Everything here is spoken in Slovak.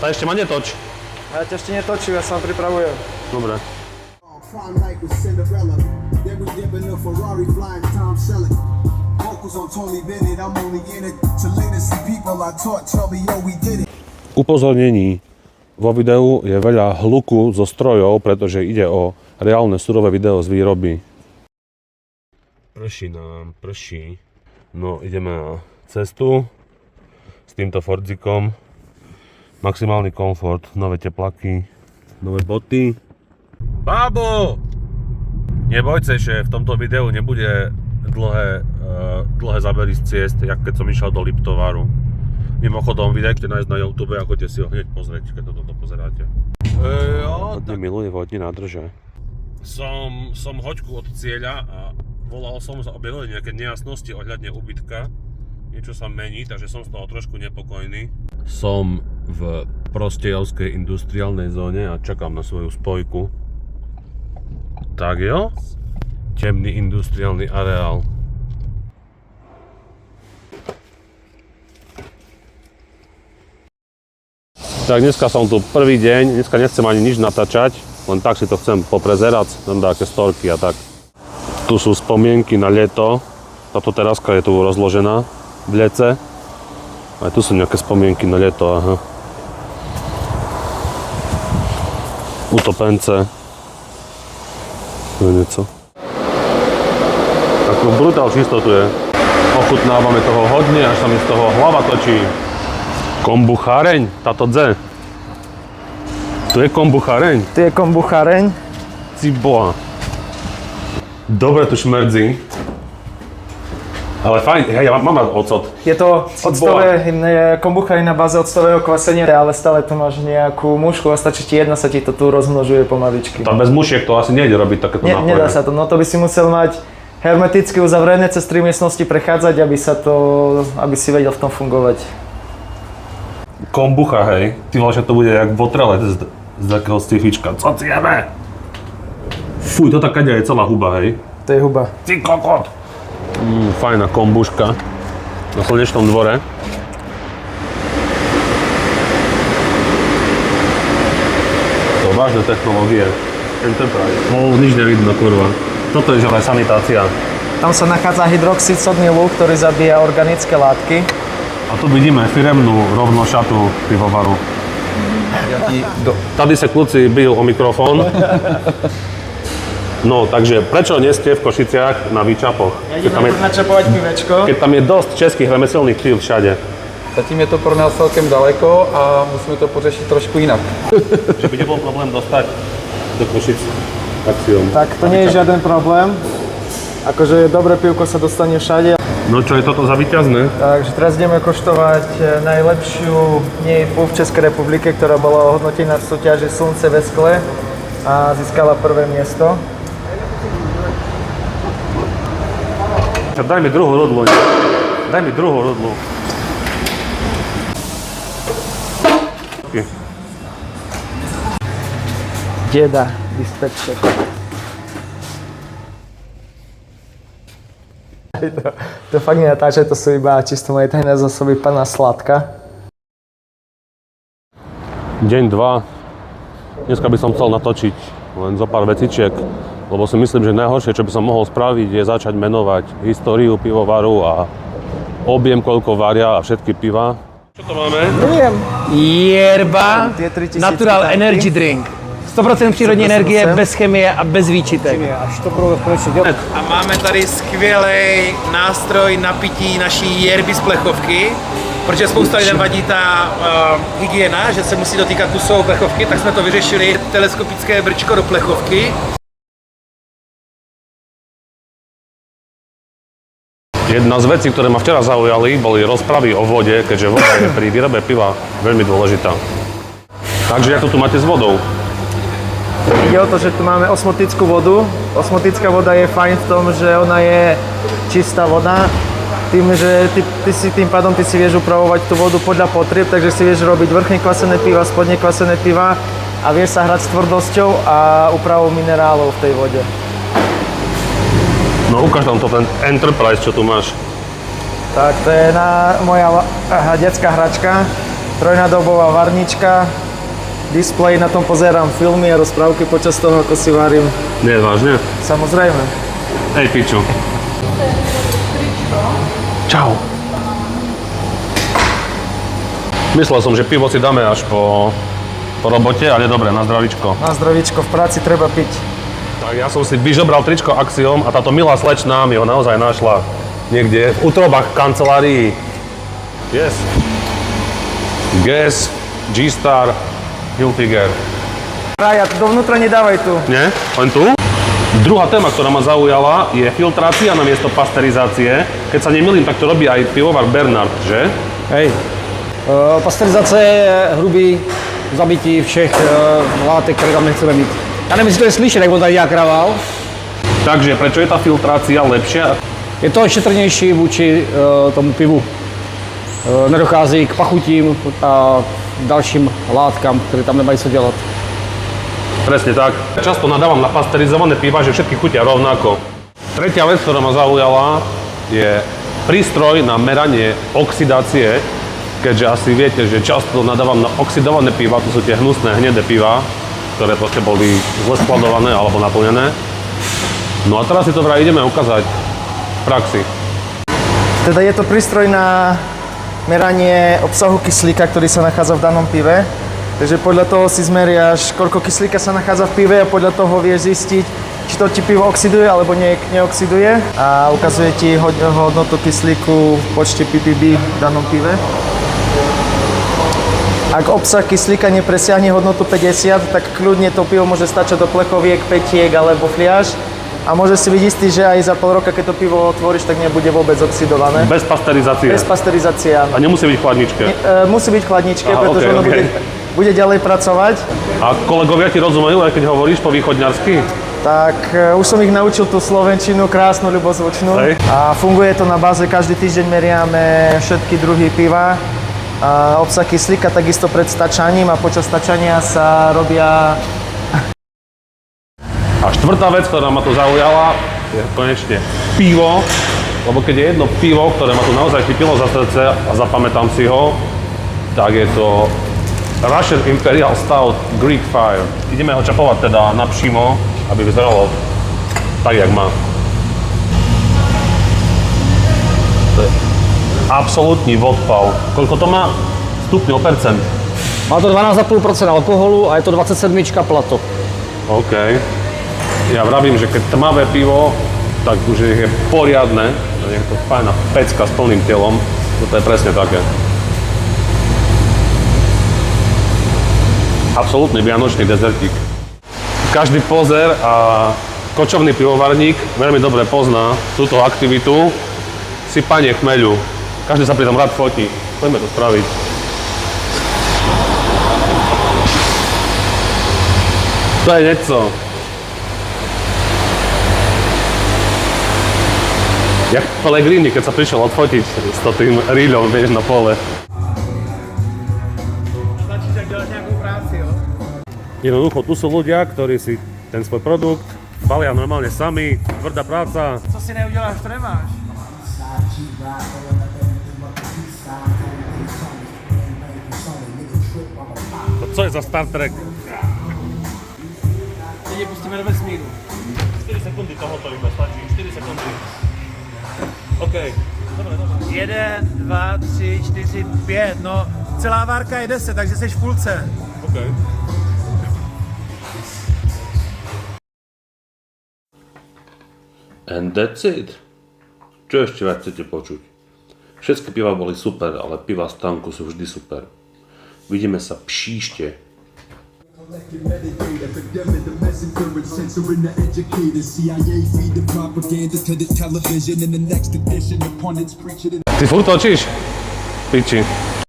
A ešte ma netoč. Ja ťa ešte netočím, ja sa pripravujem. Dobre. Prime night with Cinderella. Then we dipping a Ferrari flying Tom Selleck. Focus on Tony Bennett, I'm only in it to later see people I taught tell me yo we did it. Upozornení. Vo videu je veľa hluku zo strojov, pretože ide o reálne surové video z výroby. Prší nám, prší. No ideme na cestu s týmto Fordzikom. Maximálny komfort, nové teplaky, nové boty. Bábo! Neboj sa, že v tomto videu nebude dlhé zábery z ciest, jak keď som išiel do Liptovaru. Mimochodom, vydajte nájsť na YouTube a chodite si ho hneď pozrieť, keď toto pozeráte. Hodne miluje vodní nádrže. Som hoďku od cieľa a volal som, objavili nejaké nejasnosti ohľadne úbytka. Niečo sa mení, takže som z toho trošku nepokojný. Som v Prostejovskej industriálnej zóne a čakám na svoju spojku. Tak jo, temný industriálny areál. Tak dneska som tu prvý deň, dneska nechcem ani nič natáčať, len tak si to chcem poprezerať, dám také storky a tak. Tu sú spomienky na leto, táto teraska je tu rozložená v lece. Aj tu sú nejaké spomienky na leto, aha. Utopence. Tu je niečo. Takú brutál čistotu je. Ochutnávame toho hodne, až sa mi z toho hlava točí. Kombucháreň, táto dze. Tu je kombucháreň? Tu je kombucháreň. Ty boha. Dobre tu šmrdzi. Ale fajn, ja mám rád ocot. Je to octové, kombucháreň na báze octového kvasenia, ale stále tu máš nejakú mušku a stačí ti jedna, sa ti to tu rozmnožuje pomaličky. Tam bez mušiek to asi nejde robiť takéto nápoje. Nedá sa to, no to by si musel mať hermeticky uzavrené, cez 3 miestnosti prechádzať, aby si vedel v tom fungovať. Kombucha, hej. Ty vole, že to bude jak votrele z takého sci-fička. Co si jeme? Fuj, to taká je celá huba, hej. To je huba. Ty kokot. Fajná kombuška na Slnečnom dvore. To vážne technológie. Enterprise. Nič nevidno, kurva. Toto je že aj sanitácia. Tam sa nachádza hydroxid sodný lúk, ktorý zabíja organické látky. A tu vidíme firemnú rovno šatu pivovaru. Tady sa kluci bijú o mikrofón. No, takže prečo nie ste v Košiciach na výčapoch? Ja ideme načapovať pivečko. Keď tam je dosť českých remeselných pív všade. Zatím je to pro nás celkem daleko a musíme to pořešit trošku jinak. Že by nebol problém dostať do Košic akciom. Tak to nie je žiaden problém. Akože dobré pivko sa dostane všade. No čo je toto za víťazné? Takže teraz ideme koštovať najlepšiu IPU v Českej republike, ktorá bola ohodnotená v súťaži Slnce ve skle a získala prvé miesto. Daj mi druhú rudlu. Daj mi druhú rudlu. Deda, dispečer. To fakt nenatáča, to sú iba čisto moje tajné zásoby pana Sladka. Deň 2. Dneska by som chcel natočiť len zo pár vecičiek, lebo si myslím, že najhoršie, čo by som mohol spraviť, je začať menovať históriu pivovaru a objem, koľko varia a všetky piva. Čo to máme? Neviem. Yerba Natural Energy Drink. 100% přírodní energie, bez chemie a bez výčitek. A máme tady skvělý nástroj na pití naší yerby z plechovky, protože spousta lidem vadí ta hygiena, že se musí dotýkat kusou plechovky, tak jsme to vyřešili. Teleskopické brčko do plechovky. Jedna z vecí, ktoré ma včera zaujali, boli rozpravy o vode, keďže voda je pri výrobe piva veľmi dôležitá. Takže ako tu máte s vodou? Ide o to, že tu máme osmotickú vodu. Osmotická voda je fajn v tom, že ona je čistá voda. Tým, že ty si vieš upravovať tú vodu podľa potrieb, takže si vieš robiť vrchne kvasené piva, spodne kvasené piva a vieš sa hrať s tvrdosťou a úpravou minerálov v tej vode. No ukáž nám to ten Enterprise, čo tu máš. Tak to je moja detská hračka. trojnadobová varnička, displej, na tom pozerám filmy a rozprávky počas toho, ako si varím. Nie, vážne? Samozrejme. Hej, piču. Čau. Myslel som, že pivo si dáme až po robote, ale dobre, na zdravičko. Na zdravíčko, v práci treba piť. Tak ja som si vyžobral tričko Axiom a táto milá slečná mi ho naozaj našla niekde v útrobách kancelárií. Yes. Guess, G-Star, Hilfiger. Raja, dovnútra nedávaj tu. Nie? Len tu? Druhá téma, ktorá ma zaujala, je filtrácia namiesto pasterizácie. Keď sa nemýlim, tak to robí aj pivovar Bernard, že? Hej. Pasterizace je hrubý zabití všech látek, které tam nechceme mít. Já nevím, jestli to je slyšet, jak on tady dělá kravál. Takže prečo je tá filtrácia lepšia? Je to šetrnější vůči tomu pivu. Nedochází k pachutím a dalším látkám, které tam nemají co dělat. Presne tak. Často nadávam na pasterizované piva, že všetky chutia rovnako. Tretia vec, ktorá ma zaujala, je prístroj na meranie oxidácie, keďže asi viete, že často nadávam na oxidované piva, to sú tie hnusné hnedé piva, ktoré proste boli zle skladované alebo naplnené. No a teraz si to vraj ideme ukázať v praxi. Teda je to prístroj na meranie obsahu kyslíka, ktorý sa nachádza v danom pive. Takže podľa toho si zmeriaš, koľko kyslíka sa nachádza v pive a podľa toho vieš zistiť, či to ti pivo oxiduje alebo neoxiduje. A ukazuje ti hodnotu kyslíku v počte ppb v danom pive. Ak obsah kyslíka nepresiahne hodnotu 50, tak kľudne to pivo môže stačať do plechoviek, petiek alebo fliaž. A môže si byť istý, že aj za pol roka, keď to pivo otvoríš, tak nebude vôbec oxidované. Bez pasterizácie? Bez pasterizácie, áno. A nemusí byť v chladničke? Musí byť v chladničke, Aha, pretože ono bude ďalej pracovať. A kolegovia ti rozumejú, aj keď hovoríš po východňarsky? Tak už som ich naučil tú slovenčinu, krásnu, ľubozvučnú. Hej. A funguje to na báze, každý týždeň meriame všetky druhy piva. A obsah kyslíka takisto pred stačaním a počas stačania sa robia... A štvrtá vec, ktorá ma tu zaujala, je konečne pivo. Lebo keď je jedno pivo, ktoré ma tu naozaj chytilo za srdce a zapamätám si ho, tak je to Russian Imperial Stout Greek Fire. Ideme ho čapovať teda napšimo, aby vyzeralo tak, jak má. To je absolútny vodpal. Koľko to má stupňov, percent? Má to 12,5% alkoholu a je to 27 plato. OK. Ja vravím, že keď tmavé pivo, tak už je poriadne. Je to fajná pecka s plným telom. Toto je presne také. Absolútny vianočný dezertík. Každý pozer a kočovný pivovarník veľmi dobre pozná túto aktivitu sypanie chmeľu. Každý sa pri tom rád fotí. Poďme to spraviť. To je něco. Jak Pellegrini, keď sa prišiel odfotiť s tým rýľom, vieš, na pole. Stačí, že děláš nějakou práci, jo? Jednoducho, tu sú ľudia, ktorí si ten svoj produkt balia normálne sami, tvrdá práca. Co si neuděláš, to nemáš. To co je za Star Trek? Teď je pustíme do vesmíru. 4 sekundy tohoto iba stačí, 4 sekundy. OK. Dobre. 1, 2, 3, 4, 5, no celá várka je 10, takže jsi v půlce. OK. And that's it. Čo ešte viac chcete počuť? Všetky piva boli super, ale piva z tanku sú vždy super. Vidíme sa příště. Meditator, condemning the messenger and censoring the educator. CIA feed the propaganda to the television in the next edition. Opponents preach it in Ty furt točíš? Piči.